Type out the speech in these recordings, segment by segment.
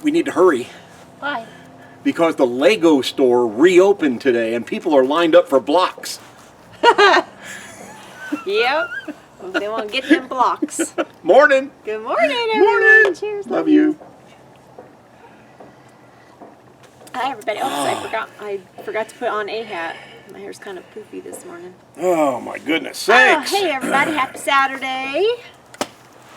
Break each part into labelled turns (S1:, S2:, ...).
S1: We need to hurry.
S2: Why?
S1: Because the Lego store reopened today and people are lined up for blocks.
S2: Yep. They want to get them blocks.
S1: Morning.
S2: Good morning, everyone.
S1: Morning.
S2: Cheers.
S1: Love you.
S2: Hi, everybody. Oops, I forgot to put on a hat. My hair's kind of poofy this morning.
S1: Oh, my goodness sakes.
S2: Hey, everybody. Happy Saturday.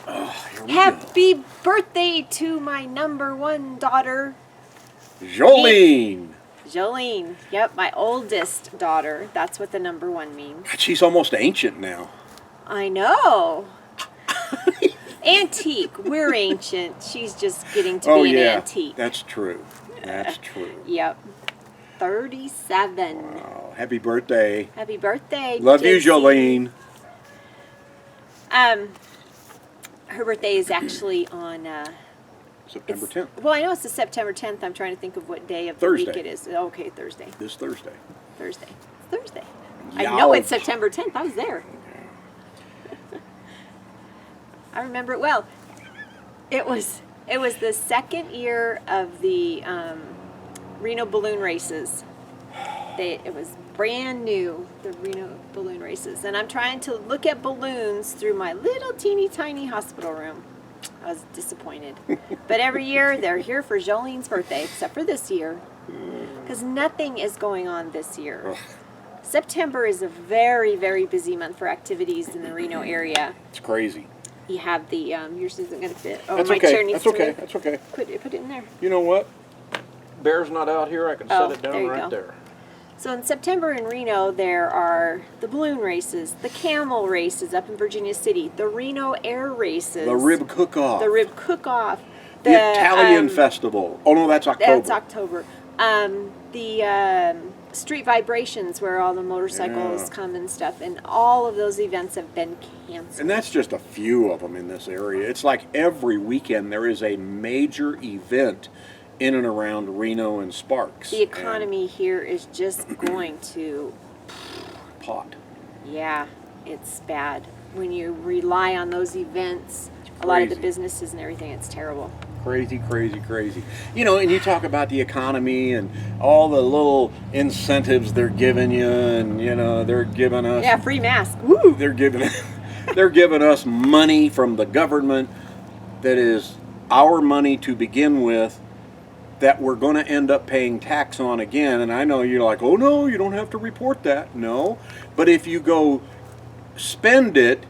S1: Here we
S2: Happy birthday to my number one daughter,
S1: Jolene.
S2: Jolene. Yep, my oldest daughter. That's what the number one means.
S1: She's almost ancient now.
S2: I know. Antique. We're ancient. She's just getting to be an antique.
S1: That's true. That's true.
S2: Yep. 37.
S1: Oh, happy birthday.
S2: Happy birthday.
S1: Love you,
S2: JC.
S1: Jolene.
S2: Her birthday is actually on
S1: September 10th.
S2: Well, I know it's the September 10th. I'm trying to think of what day of
S1: Thursday.
S2: the week it is. Okay, Thursday.
S1: This Thursday.
S2: Thursday. Thursday. I know it's
S1: Youch.
S2: September 10th. I was there. I remember it well. It was the second year of the Reno balloon races. It was brand new, the Reno balloon races. And I'm trying to look at balloons through my little teeny tiny hospital room. I was disappointed. But every year they're here for Jolene's birthday, except for this year. Because nothing is going on this year. September is a very, very busy month for activities in the Reno area.
S1: It's crazy.
S2: You have the, yours isn't going to fit. Oh,
S1: That's
S2: my
S1: okay.
S2: chair needs
S1: That's
S2: to
S1: okay.
S2: move.
S1: That's okay.
S2: Put it in there.
S1: You know what? Bear's not out here. I can
S2: Oh,
S1: set it down
S2: there you
S1: right
S2: go.
S1: there.
S2: So in September in Reno, there are the balloon races, the camel races up in Virginia City, the Reno air races.
S1: The rib cook-off.
S2: The rib cook-off.
S1: The Italian festival. Oh, no, that's October.
S2: That's October. The street vibrations where all the motorcycles come and stuff. And all of those events have been canceled.
S1: And that's just a few of them in this area. It's like every weekend there is a major event in and around Reno and Sparks.
S2: The economy here is just going to...
S1: Pot.
S2: Yeah, it's bad. When you rely on those events, a lot of the businesses and everything, it's terrible.
S1: Crazy, crazy, crazy. You know, and you talk about the economy and all the little incentives they're giving you, and, you know, they're giving us...
S2: Yeah, free mask. Woo!
S1: They're giving us money from the government that is our money to begin with, that we're going to end up paying tax on again. And I know you're like, oh no, you don't have to report that. No. But if you go spend it,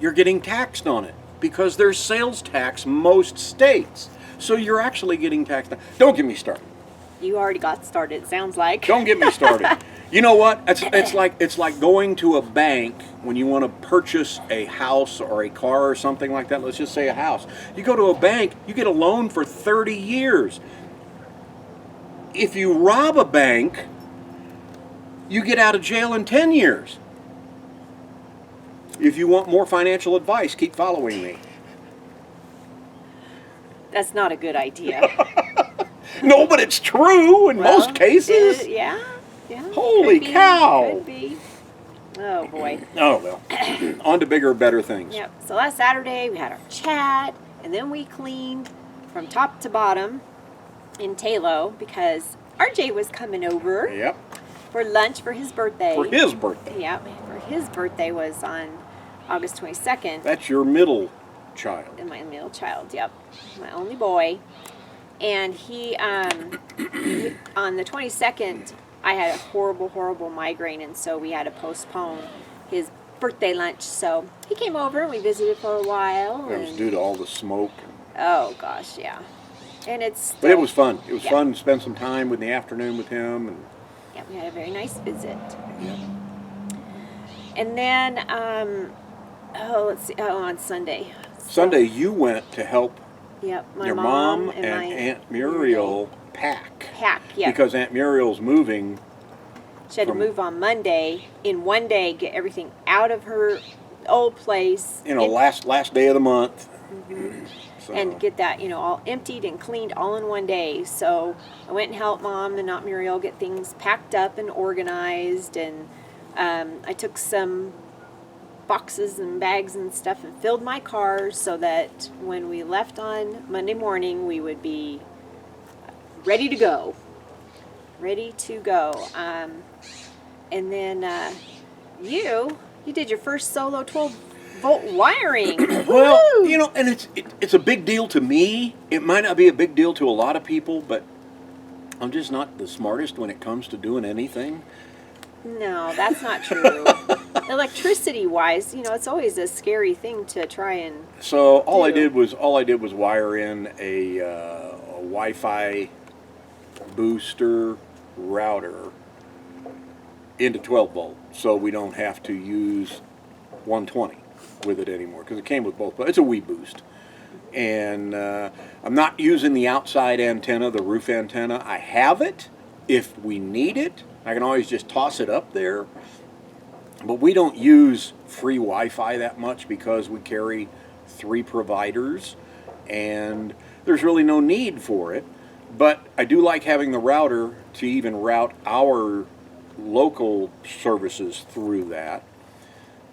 S1: you're getting taxed on it because there's sales tax most states. So you're actually getting taxed. Don't get me started.
S2: You already got started, it sounds like.
S1: Don't get me started. You know what? It's like going to a bank when you want to purchase a house or a car or something like that. Let's just say a house. You go to a bank, you get a loan for 30 years. If you rob a bank, you get out of jail in 10 years. If you want more financial advice, keep following me.
S2: That's not a good idea.
S1: No, but it's true in most cases.
S2: Yeah.
S1: Holy cow.
S2: Could be. Oh, boy.
S1: Oh, well. On to bigger, better things.
S2: Yep. So last Saturday, we had our chat, and then we cleaned from top to bottom in Talo because RJ was coming over
S1: Yep.
S2: for lunch for his birthday.
S1: For his birthday.
S2: Yep. For his birthday was on August 22nd.
S1: That's your middle child.
S2: And my middle child, yep. My only boy. And he, on the 22nd, I had a horrible, horrible migraine, and so we had to postpone his birthday lunch. So he came over and we visited for a while.
S1: That was due to all the smoke.
S2: Oh, gosh, yeah. And it's...
S1: But it was fun. It was fun to spend some time in the afternoon with him. And
S2: yeah, we had a very nice visit.
S1: yeah.
S2: And then, let's see, on Sunday.
S1: Sunday you went to help
S2: Yep, my
S1: your mom and
S2: my
S1: Aunt Muriel pack.
S2: Yeah.
S1: Because Aunt Muriel's moving.
S2: She had to move on Monday, in one day, get everything out of her old place.
S1: You know, last day of the month.
S2: Mm-hmm.
S1: So.
S2: And get that, all emptied and cleaned all in one day. So I went and helped Mom and Aunt Muriel get things packed up and organized. And I took some boxes and bags and stuff and filled my car so that when we left on Monday morning, we would be ready to go. Ready to go. And then you did your first solo 12-volt wiring.
S1: Well,
S2: Woo!
S1: you know, and it's a big deal to me. It might not be a big deal to a lot of people, but I'm just not the smartest when it comes to doing anything.
S2: No, that's not true. Electricity-wise, you know, it's always a scary thing to try and.
S1: So all I did was wire in a Wi-Fi booster router into 12 volt, so we don't have to use 120 with it anymore because it came with both. But it's a Wii Boost, and I'm not using the outside antenna, the roof antenna. I have it if we need it. I can always just toss it up there. But we don't use free Wi-Fi that much because we carry 3 providers, and there's really no need for it. But I do like having the router to even route our local services through that.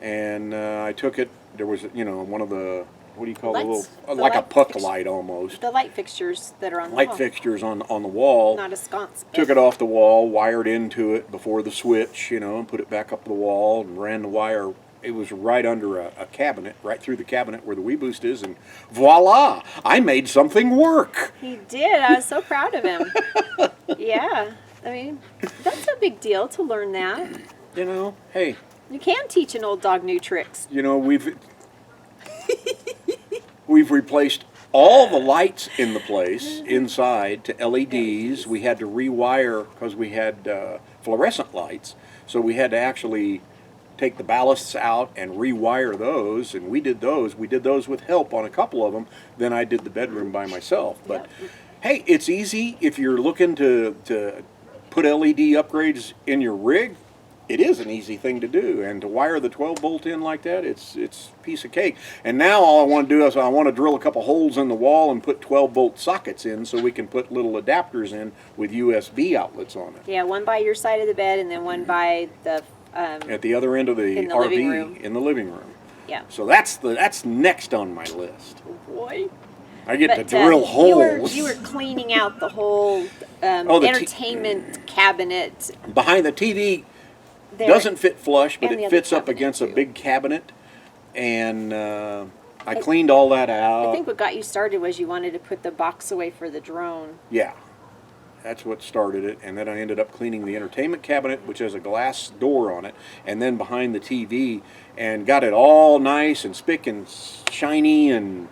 S1: And I took it, there was, you know, one of the, what do you call it? Like a puck light almost.
S2: The light fixtures that are on the
S1: Light
S2: wall.
S1: fixtures on the wall.
S2: Not a sconce.
S1: Took it off the wall, wired into it before the switch, you know, and put it back up the wall and ran the wire. It was right under a cabinet, right through the cabinet where the Wii Boost is, and voila! I made something work.
S2: He did. I was so proud of him. Yeah. I mean, that's a big deal to learn that.
S1: You know, hey.
S2: You can teach an old dog new tricks.
S1: You know, we've replaced all the lights in the place inside to LEDs. We had to rewire because we had fluorescent lights, so we had to actually take the ballasts out and rewire those, and we did those. We did those with help on a couple of them. Then I did the bedroom by myself. But hey, it's easy if you're looking to put LED upgrades in your rig. It is an easy thing to do, and to wire the 12 volt in like that, it's a piece of cake. And now all I want to do is I want to drill a couple holes in the wall and put 12 volt sockets in so we can put little adapters in with USB outlets on it.
S2: Yeah, one by your side of the bed and then one by the
S1: at the other end of the
S2: in the
S1: RV
S2: living room.
S1: in the living room.
S2: Yeah.
S1: So that's next on my list.
S2: Oh boy.
S1: I get
S2: But,
S1: to drill holes.
S2: You were cleaning out the whole
S1: Oh, the
S2: entertainment cabinet.
S1: Behind the TV
S2: There.
S1: doesn't fit flush, but
S2: And the
S1: it
S2: other
S1: fits up
S2: cabinet,
S1: against a
S2: too.
S1: big cabinet, and I cleaned all that out.
S2: I think what got you started was you wanted to put the box away for the drone.
S1: Yeah, that's what started it, and then I ended up cleaning the entertainment cabinet, which has a glass door on it, and then behind the TV, and got it all nice and spick and shiny and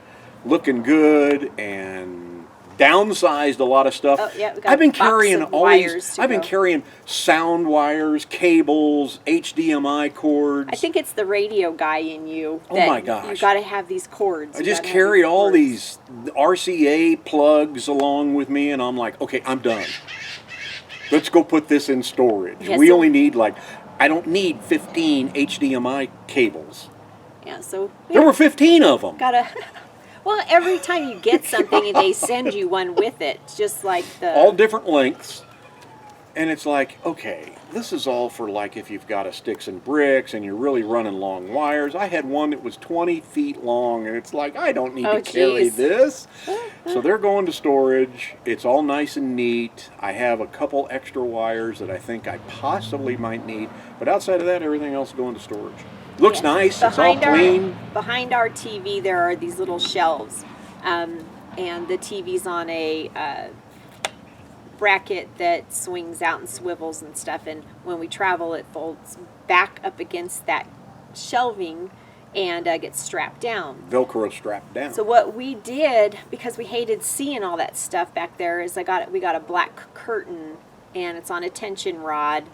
S1: looking good, and downsized a lot of stuff.
S2: Oh, yeah, we got
S1: I've been
S2: a box
S1: carrying
S2: of
S1: all
S2: wires
S1: these.
S2: to
S1: I've been
S2: go.
S1: carrying sound wires, cables, HDMI cords.
S2: I think it's the radio guy in you.
S1: Oh
S2: that
S1: my gosh.
S2: You got to have these cords.
S1: I
S2: You
S1: just
S2: gotta have
S1: carry
S2: these
S1: all
S2: cords.
S1: these RCA plugs along with me, and I'm like, okay, I'm done. Let's go put this in storage.
S2: Yeah,
S1: We
S2: so-
S1: only need I don't need 15 HDMI cables.
S2: Yeah, so
S1: There were 15 of them.
S2: gotta. Well, every time you get something, they send you one with it, just like the.
S1: All different lengths. And it's like, okay, this is all for like if you've got a sticks and bricks and you're really running long wires. I had one that was 20 feet long, and it's like, I don't need
S2: Oh,
S1: to carry
S2: geez.
S1: this. So they're going to storage. It's all nice and neat. I have a couple extra wires that I think I possibly might need. But outside of that, everything else is going to storage. Looks
S2: Yeah.
S1: nice. It's all clean.
S2: Behind our TV, there are these little shelves, and the TV's on a bracket that swings out and swivels and stuff. And when we travel, it folds back up against that shelving and gets strapped down.
S1: Velcro strapped down.
S2: So what we did, because we hated seeing all that stuff back there, is we got a black curtain, and it's on a tension rod.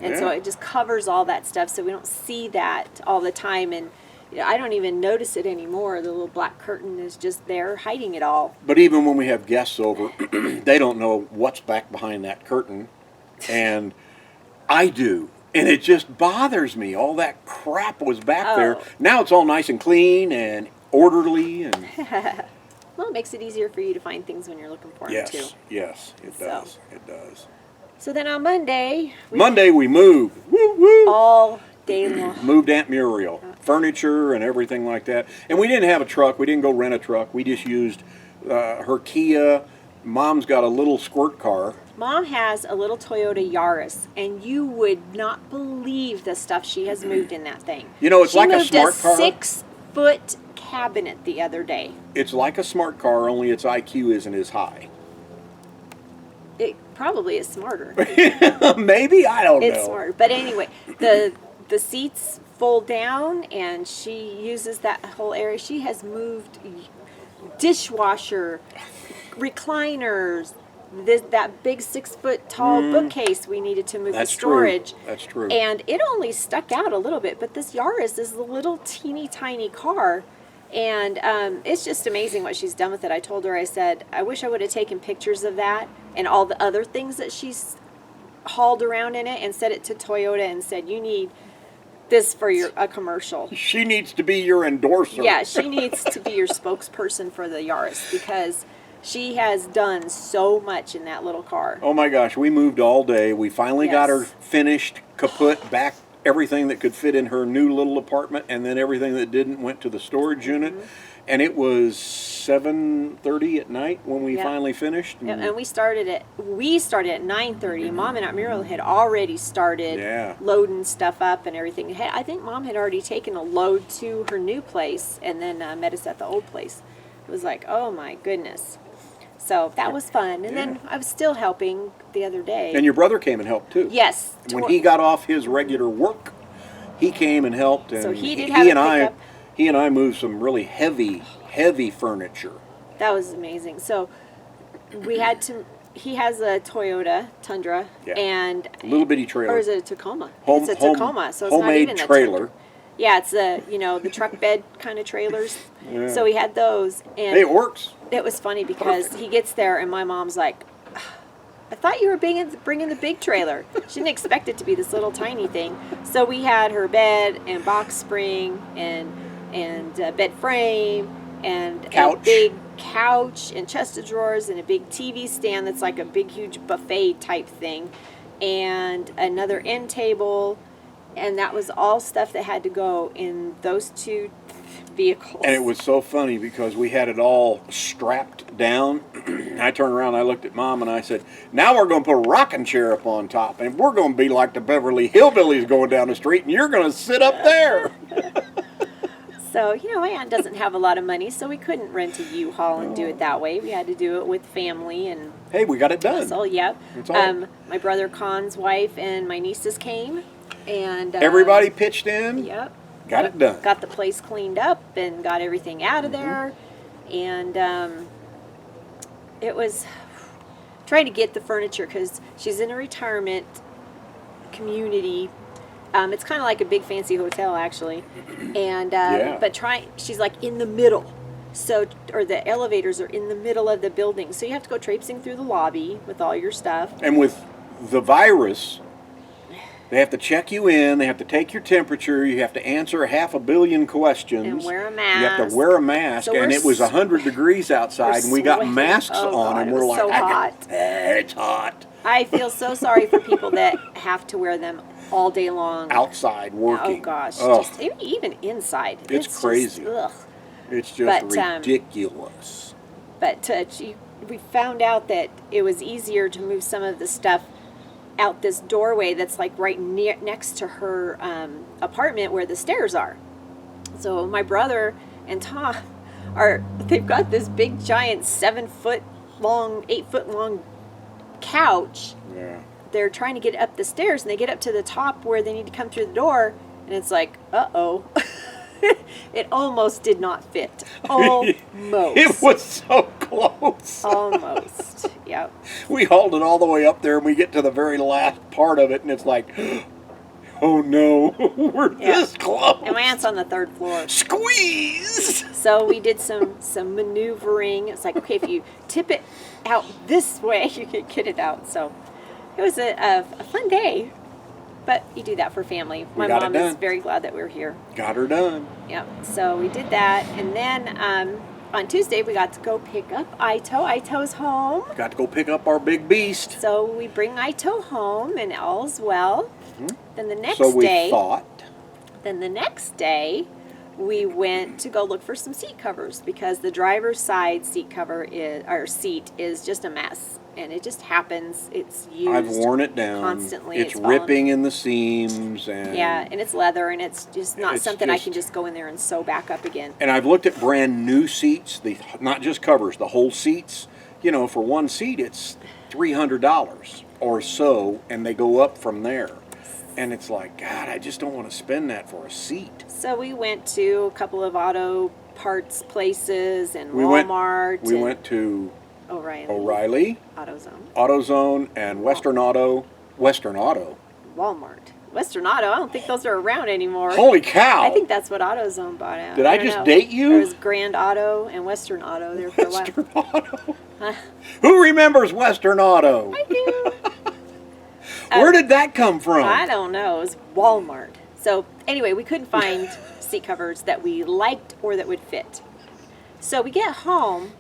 S2: And so
S1: Yeah.
S2: it just covers all that stuff, so we don't see that all the time. And you know, I don't even notice it anymore. The little black curtain is just there hiding it all.
S1: But even when we have guests over, they don't know what's back behind that curtain. And I do. And it just bothers me. All that crap was back there.
S2: Oh.
S1: Now it's all nice and clean and orderly. And
S2: Well, it makes it easier for you to find things when you're looking for them, too.
S1: yes, it
S2: So.
S1: does. It does.
S2: So then on Monday,
S1: Monday we moved. Woo woo.
S2: all day long.
S1: Moved Aunt Muriel. furniture and everything like that. And we didn't have a truck. We didn't go rent a truck. We just used her Kia. Mom's got a little squirt car.
S2: Mom has a little Toyota Yaris, and you would not believe the stuff she has moved in that thing.
S1: You know, it's like a smart car.
S2: She moved a 6-foot cabinet the other day.
S1: It's like a smart car, only its IQ isn't as high.
S2: It probably is smarter.
S1: Maybe, I don't know.
S2: It's smarter. But anyway, the seats fold down, and she uses that whole area. She has moved dishwasher, recliners, that big 6-foot tall bookcase we needed to move the storage.
S1: True. That's true.
S2: And it only stuck out a little bit, but this Yaris is a little teeny tiny car. And it's just amazing what she's done with it. I told her, I said, I wish I would have taken pictures of that and all the other things that she's hauled around in it and sent it to Toyota and said, you need this for a commercial.
S1: She needs to be your endorser.
S2: Yeah, she needs to be your spokesperson for the Yaris because she has done so much in that little car.
S1: Oh my gosh, we moved all day. We finally got her finished, kaput, back everything that could fit in her new little apartment, and then everything that didn't went to the storage unit. And it was 7:30 at night when we finally finished.
S2: And we started at 9:30. Mom and Aunt Muriel had already started loading stuff up and everything. I think Mom had already taken a load to her new place and then met us at the old place. It was like, oh my goodness. So that was fun. And then I was still helping the other day.
S1: And your brother came and helped too.
S2: Yes.
S1: When he got off his regular work, he came and helped. And
S2: so he did have a pickup.
S1: He and I moved some really heavy furniture.
S2: That was amazing. So we had to. He has a Toyota Tundra and
S1: a little bitty trailer.
S2: Or is it a Tacoma? It's a Tacoma, so it's not even a
S1: trailer.
S2: Yeah, it's the truck bed kind of trailers. Yeah. So we had those, and
S1: hey, it works.
S2: It was funny because he gets there, and my mom's like, "I thought you were bringing the big trailer." She didn't expect it to be this little tiny thing. So we had her bed and box spring and bed frame and a big couch and chest of drawers and a big TV stand that's like a big huge buffet type thing and another end table. And that was all stuff that had to go in those two vehicles.
S1: And it was so funny because we had it all strapped down. I turned around, I looked at Mom, and I said, now we're going to put a rocking chair up on top, and we're going to be like the Beverly Hillbillies going down the street, and you're going to sit up there.
S2: So, my aunt doesn't have a lot of money, so we couldn't rent a U-Haul and do it that way. We had to do it with family. And
S1: hey, we got it done.
S2: So, my brother Con's wife and my nieces came. And
S1: everybody pitched in.
S2: Yep.
S1: Got it done.
S2: Got the place cleaned up and got everything out of there. And it was trying to get the furniture because she's in a retirement community. It's kind of like a big fancy hotel actually. And but she's like in the middle. So, or the elevators are in the middle of the building. So you have to go traipsing through the lobby with all your stuff.
S1: And with the virus, they have to check you in. They have to take your temperature. You have to answer 500 million questions.
S2: And wear a mask.
S1: You have to wear a mask. So and it was 100 degrees outside, and we got masks on, and we're like,
S2: so hot.
S1: It's hot.
S2: I feel so sorry for people that have to wear them all day long.
S1: Outside working.
S2: Oh, gosh. Just, even inside.
S1: It's crazy. It's just ridiculous.
S2: But we found out that it was easier to move some of the stuff out this doorway that's like right next to her apartment where the stairs are. So my brother and Tom they've got this big giant 7-foot long, 8-foot long couch.
S1: Yeah.
S2: They're trying to get up the stairs and they get up to the top where they need to come through the door and it's like, uh-oh. It almost did not fit. Almost.
S1: It was so close.
S2: Almost. Yep.
S1: We hauled it all the way up there and we get to the very last part of it and it's like, oh no, we're this close.
S2: And my aunt's on the 3rd floor.
S1: Squeeze!
S2: So we did some maneuvering. It's like, okay, if you tip it out this way, you can get it out. So it was a fun day. But you do that for family. My mom is very glad that we were here.
S1: Got her done.
S2: Yep. So we did that. And then on Tuesday, we got to go pick up Ito. Ito's home.
S1: Got to go pick up our big beast.
S2: So we bring Ito home and all's well. Mm-hmm. Then the next
S1: day. So we
S2: day,
S1: thought.
S2: Then the next day, we went to go look for some seat covers because the driver's side seat seat is just a mess, and it just happens. It's used.
S1: I've worn it down
S2: constantly.
S1: It's ripping in the seams, and
S2: and it's leather, and it's just not
S1: it's
S2: something I can just go in there and sew back up again.
S1: And I've looked at brand new seats, not just covers, the whole seats. You know, for one seat, it's $300 or so, and they go up from there. And it's like, God, I just don't want to spend that for a seat.
S2: So we went to a couple of auto parts places and Walmart.
S1: We went to
S2: O'Reilly,
S1: AutoZone, and Western Auto.
S2: Walmart. Western Auto, I don't think those are around anymore.
S1: Holy cow!
S2: I think that's what AutoZone bought out.
S1: Did I just
S2: know.
S1: date you?
S2: There was Grand Auto and Western Auto there for a while.
S1: Western Auto. Who remembers Western Auto?
S2: I do.
S1: Where did that come from?
S2: I don't know. It was Walmart. So anyway, we couldn't find seat covers that we liked or that would fit. So we get home,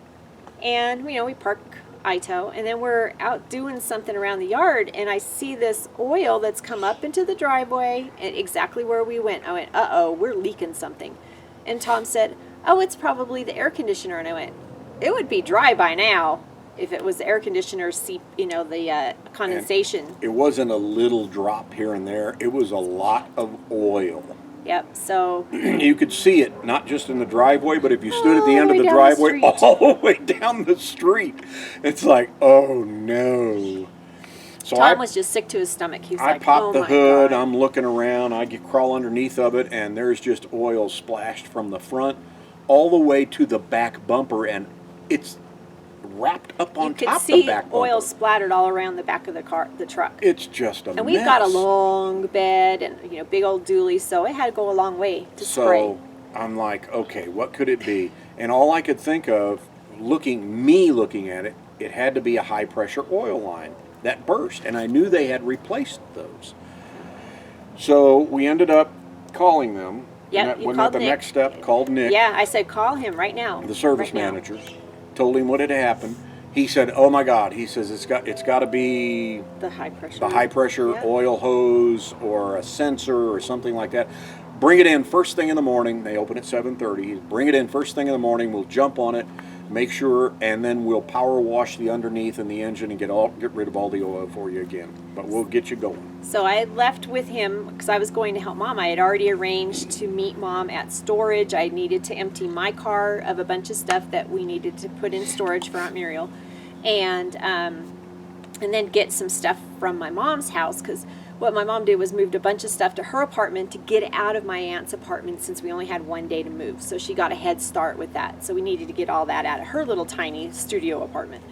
S2: and we park Ito, and then we're out doing something around the yard, and I see this oil that's come up into the driveway, and exactly where we went. I went, uh-oh, we're leaking something. And Tom said, oh, it's probably the air conditioner. And I went, it would be dry by now if it was the air conditioner, the condensation.
S1: And it wasn't a little drop here and there. It was a lot of oil.
S2: Yep, so...
S1: You could see it, not just in the driveway, but if you stood at the end of the
S2: down
S1: driveway,
S2: the
S1: all the way down the street. It's like, oh no. So
S2: Tom was just sick to his stomach. He was
S1: I
S2: like,
S1: popped
S2: oh
S1: the
S2: my
S1: hood,
S2: God.
S1: I'm looking around, I crawl underneath of it, and there's just oil splashed from the front all the way to the back bumper, and it's wrapped up on top of the back bumper.
S2: Oil splattered all around the back of the truck.
S1: It's just a mess.
S2: And we've got a long bed and big old dually, so it had to go a long way to spray.
S1: So I'm like, okay, what could it be? And all I could think of, looking at it, it had to be a high pressure oil line that burst, and I knew they had replaced those. So we ended up calling them.
S2: Yep,
S1: Wasn't that the next step? Called Nick.
S2: Yeah, I said call him right now.
S1: The service manager. Told him what had happened. He said, "Oh my God!" He says it's got to be
S2: the high pressure
S1: oil hose or a sensor or something like that. Bring it in first thing in the morning. They open at 7:30. Bring it in first thing in the morning. We'll jump on it, make sure, and then we'll power wash the underneath and the engine and get rid of all the oil for you again. But we'll get you going.
S2: So I left with him because I was going to help Mom. I had already arranged to meet Mom at storage. I needed to empty my car of a bunch of stuff that we needed to put in storage for Aunt Muriel, and then get some stuff from my mom's house, because what my mom did was moved a bunch of stuff to her apartment to get it out of my aunt's apartment since we only had one day to move. So she got a head start with that. So we needed to get all that out of her little tiny studio apartment.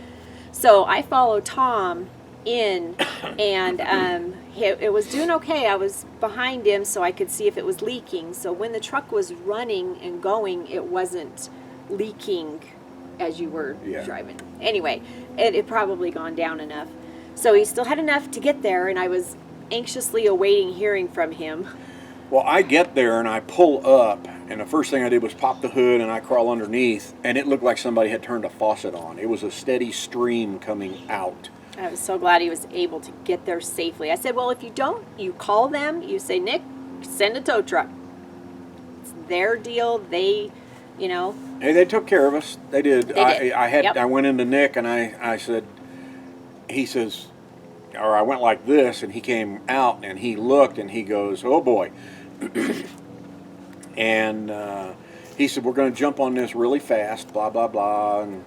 S2: So I followed Tom in, and it was doing okay. I was behind him so I could see if it was leaking. So when the truck was running and going, it wasn't leaking as you were driving. Anyway, it had probably gone down enough. So he still had enough to get there, and I was anxiously awaiting hearing from him.
S1: Well, I get there and I pull up, and the first thing I did was pop the hood and I crawl underneath, and it looked like somebody had turned a faucet on. It was a steady stream coming out.
S2: I was so glad he was able to get there safely. I said, well, if you don't, you call them, you say, Nick, send a tow truck. It's their deal. They,
S1: Hey, they took care of us. They did. I went into Nick and I said, I went like this, and he came out and he looked and he goes, oh boy. And he said, we're going to jump on this really fast, blah, blah, blah. And,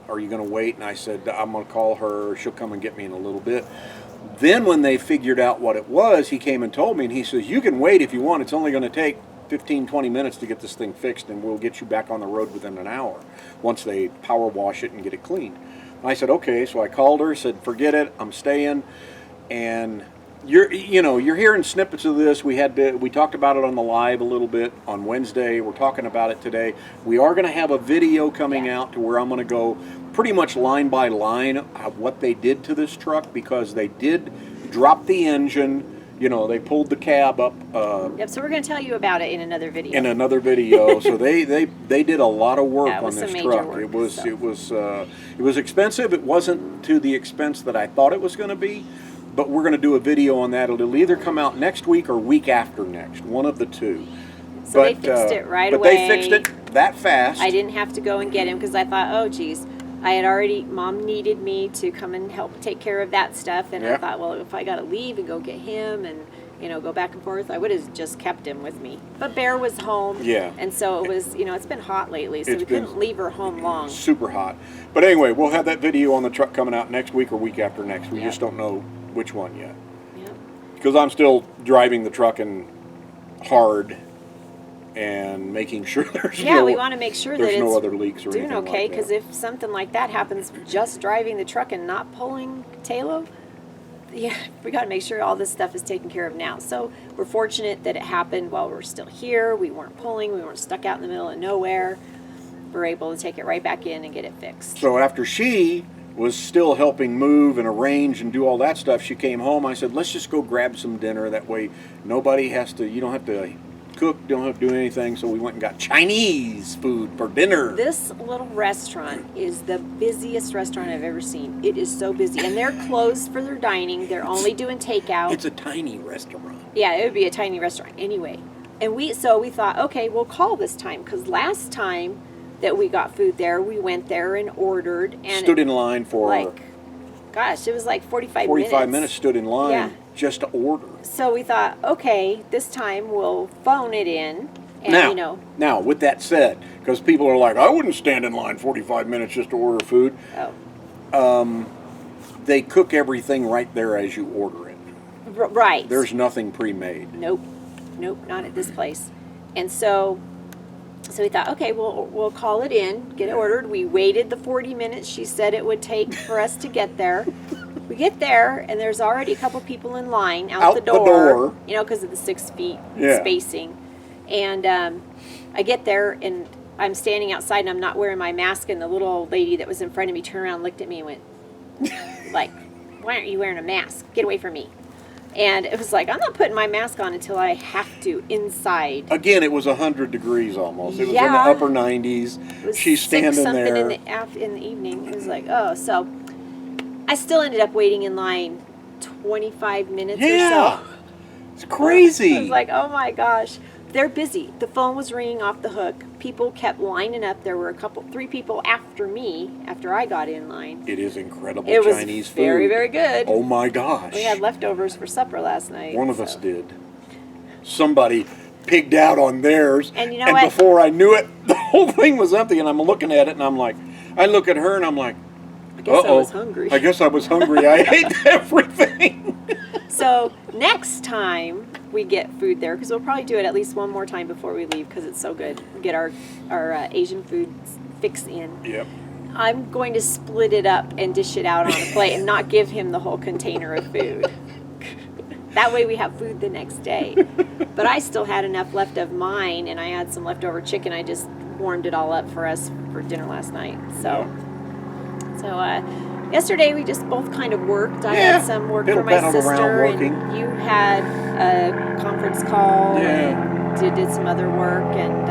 S1: are you going to wait? And I said, I'm going to call her. She'll come and get me in a little bit. Then when they figured out what it was, he came and told me, and he says, you can wait if you want. It's only going to take 15, 20 minutes to get this thing fixed, and we'll get you back on the road within an hour once they power wash it and get it cleaned. And I said, okay. So I called her, said, forget it, I'm staying. And you're hearing snippets of this. We talked about it on the live a little bit on Wednesday. We're talking about it today. We are going to have a video coming out to where I'm going to go pretty much line by line of what they did to this truck, because they did drop the engine. They pulled the cab up.
S2: Yep. So we're going to tell you about it in another
S1: video. So they did a lot of work on this truck.
S2: Work,
S1: it was expensive. It wasn't to the expense that I thought it was going to be, but we're going to do a video on that. It'll either come out next week or week after next, one of the two.
S2: So they fixed it right
S1: but
S2: away.
S1: They fixed it that fast.
S2: I didn't have to go and get him because I thought, oh, geez, I had already, Mom needed me to come and help take care of that stuff. And I thought, well, if I got to leave and go get him and, go back and forth, I would have just kept him with me. But Bear was home.
S1: Yeah.
S2: And so it was, it's been hot lately, so we couldn't leave her home long.
S1: Super hot. But anyway, we'll have that video on the truck coming out next week or week after next. We just don't know which one yet.
S2: Yep.
S1: Because I'm still driving the truck and hard and making sure there's
S2: we want to make sure that it's
S1: no other leaks or
S2: doing
S1: anything
S2: okay,
S1: like
S2: because
S1: that.
S2: if something like that happens just driving the truck and not pulling Talo, we got to make sure all this stuff is taken care of now. So we're fortunate that it happened while we're still here. We weren't pulling. We weren't stuck out in the middle of nowhere. We're able to take it right back in and get it fixed.
S1: So after she was still helping move and arrange and do all that stuff, she came home. I said, let's just go grab some dinner. That way nobody has to, you don't have to cook, don't have to do anything. So we went and got Chinese food for dinner.
S2: This little restaurant is the busiest restaurant I've ever seen. It is so busy. And they're closed for their dining. They're only doing takeout.
S1: It's a tiny restaurant.
S2: Yeah, it would be a tiny restaurant anyway. And we thought, okay, we'll call this time. Because last time that we got food there, we went there and ordered. And
S1: stood in line for...
S2: it was like 45 minutes.
S1: 45 minutes stood in line just to order.
S2: So we thought, okay, this time we'll phone it in. And,
S1: now, with that said, because people are like, I wouldn't stand in line 45 minutes just to order food.
S2: Oh.
S1: They cook everything right there as you order it.
S2: Right.
S1: There's nothing pre-made.
S2: Nope, not at this place. And so we thought, okay, we'll call it in, get it ordered. We waited the 40 minutes she said it would take for us to get there. We get there, and there's already a couple people in line out the door. Because of the 6 feet spacing. And I get there, and I'm standing outside, and I'm not wearing my mask, and the little old lady that was in front of me turned around and looked at me and went, like, why aren't you wearing a mask? Get away from me. And it was like, I'm not putting my mask on until I have to inside.
S1: Again, it was 100 degrees almost. It was in the upper 90s. She's standing there.
S2: In the evening. It was like, oh, so I still ended up waiting in line 25 minutes or so.
S1: It's crazy.
S2: I was like, oh my gosh. They're busy. The phone was ringing off the hook. People kept lining up. There were 3 people after me, after I got in line.
S1: It is incredible
S2: It
S1: Chinese
S2: was very,
S1: food.
S2: very good.
S1: Oh my gosh.
S2: We had leftovers for supper last night.
S1: One of us did. Somebody pigged out on theirs.
S2: And you know what?
S1: Before I knew it, the whole thing was empty. And I'm looking at it and I'm like, I look at her and I'm like,
S2: I guess I was hungry.
S1: I guess I was hungry. I ate everything.
S2: So next time we get food there, because we'll probably do it at least one more time before we leave because it's so good. Get our Asian food fix in.
S1: Yep.
S2: I'm going to split it up and dish it out on a plate and not give him the whole container of food. That way we have food the next day. But I still had enough left of mine, and I had some leftover chicken. I just warmed it all up for us for dinner last night. So yesterday we just both kind of worked. I had some work for my sister, and you had a conference call and did some other work, and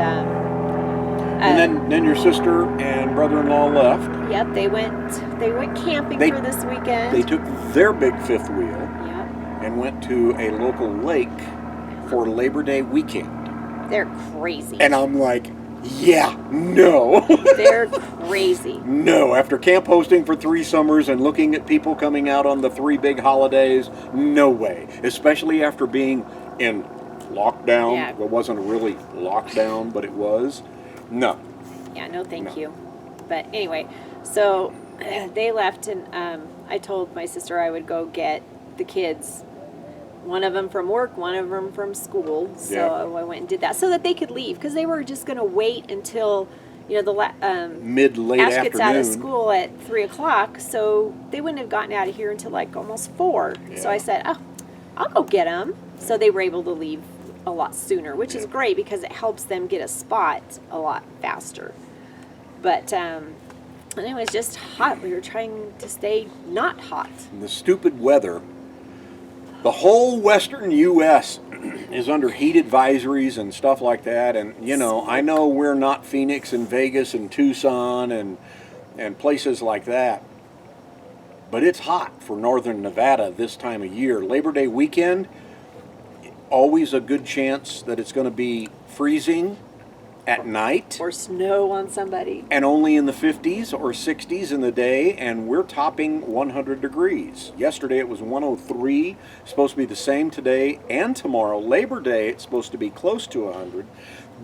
S1: then your sister and brother-in-law left.
S2: Yep, they went camping for this weekend.
S1: They took their big fifth wheel
S2: Yep.
S1: and went to a local lake for Labor Day weekend.
S2: They're crazy.
S1: And I'm like, yeah, no.
S2: They're crazy.
S1: No, after camp hosting for 3 summers and looking at people coming out on the 3 big holidays, no way. Especially after being in lockdown.
S2: Yeah.
S1: It wasn't really lockdown, but it was. No.
S2: Yeah, no thank you. But anyway, so they left, and I told my sister I would go get the kids. One of them from work, one of them from school. So I went and did that so that they could leave, because they were just going to wait until, the
S1: mid-late
S2: Ash
S1: afternoon.
S2: gets out of school at 3 o'clock, so they wouldn't have gotten out of here until like almost 4.
S1: Yeah.
S2: So I said, oh, I'll go get them. So they were able to leave a lot sooner, which is great because it helps them get a spot a lot faster. But it was just hot. We were trying to stay not hot.
S1: And the stupid weather. The whole western U.S. is under heat advisories and stuff like that. And, I know we're not Phoenix and Vegas and Tucson and places like that. But it's hot for northern Nevada this time of year. Labor Day weekend, always a good chance that it's going to be freezing at night.
S2: Or snow on somebody.
S1: And only in the 50s or 60s in the day, and we're topping 100 degrees. Yesterday it was 103, supposed to be the same today and tomorrow. Labor Day, it's supposed to be close to 100.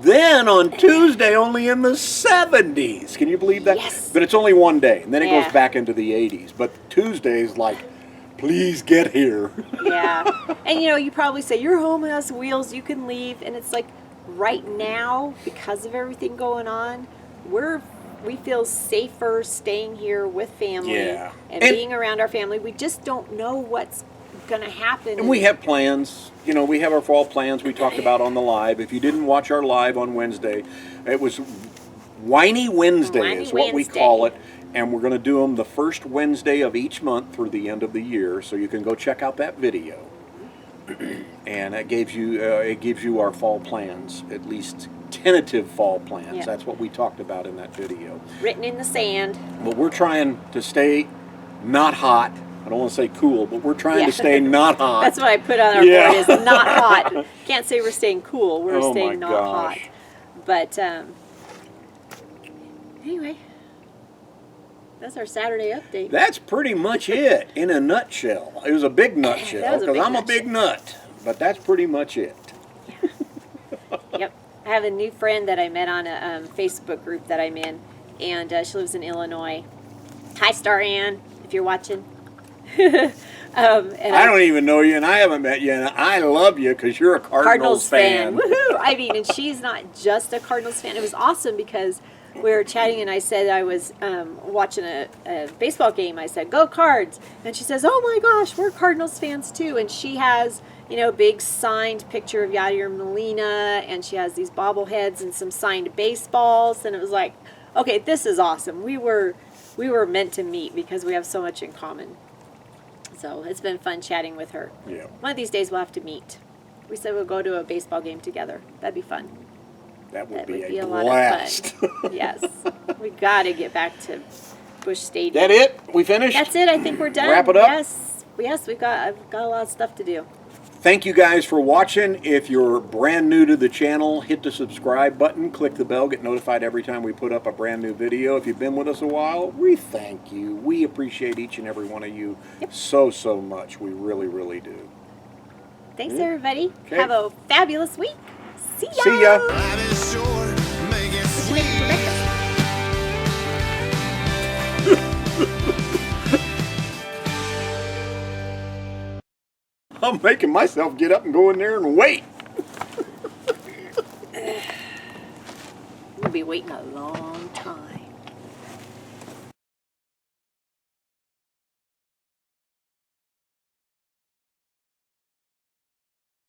S1: Then on Tuesday, only in the 70s. Can you believe that?
S2: Yes.
S1: But it's only one day, and then it
S2: Yeah.
S1: goes back into the 80s. But Tuesday's like, please get here.
S2: Yeah. And you know, you probably say, your home has wheels, you can leave. And it's like, right now, because of everything going on, we feel safer staying here with family
S1: Yeah.
S2: and
S1: And-
S2: being around our family. We just don't know what's going to happen.
S1: And we have plans. You know, we have our fall plans we talked about on the live. If you didn't watch our live on Wednesday, it was Whiny Wednesday
S2: Whiny
S1: is what we
S2: Wednesday.
S1: call it. And we're going to do them the first Wednesday of each month through the end of the year. So you can go check out that video. And it gives you our fall plans, at least tentative fall plans.
S2: Yeah.
S1: That's what we talked about in that video.
S2: Written in the sand.
S1: But we're trying to stay not hot. I don't want to say cool, but we're trying
S2: Yeah.
S1: to stay not hot.
S2: That's what I put on our
S1: Yeah.
S2: board is not hot. Can't say we're staying cool. We're
S1: Oh my
S2: staying not
S1: gosh.
S2: hot. But anyway, that's our Saturday update.
S1: That's pretty much it in a nutshell. It was a big
S2: That
S1: nutshell
S2: was a
S1: because
S2: big
S1: I'm a big nut, but that's pretty much it.
S2: Yep. I have a new friend that I met on a Facebook group that I'm in, and she lives in Illinois. Hi, Star Ann, if you're watching. And
S1: I don't even know you, and I haven't met you, and I love you because you're a Cardinals fan.
S2: Woohoo! I mean, and she's not just a Cardinals fan. It was awesome because we were chatting, and I said I was watching a baseball game. I said, "Go Cards!" And she says, "Oh my gosh, we're Cardinals fans too." And she has, you know, a big signed picture of Yadier Molina, and she has these bobbleheads and some signed baseballs. And it was like, okay, this is awesome. We were meant to meet because we have so much in common. So it's been fun chatting with her.
S1: Yeah.
S2: One of these days we'll have to meet. We said we'll go to a baseball game together. That'd be fun.
S1: That would
S2: That
S1: be
S2: would be
S1: a
S2: a lot
S1: blast.
S2: of fun. Yes. We got to get back to Busch Stadium.
S1: That it? We finished?
S2: That's it. I think we're done.
S1: Wrap it up?
S2: Yes. Yes, I've got a lot of stuff to do.
S1: Thank you guys for watching. If you're brand new to the channel, hit the subscribe button, click the bell, get notified every time we put up a brand new video. If you've been with us a while, we thank you. We appreciate each and every one of you so much. We really, really do.
S2: Thanks, everybody.
S1: Okay.
S2: Have a fabulous week. See ya.
S1: See ya.
S3: Life is short, make it
S2: What'd you make for breakfast?
S1: I'm making myself get up and go in there and wait.
S2: We'll be waiting a long time.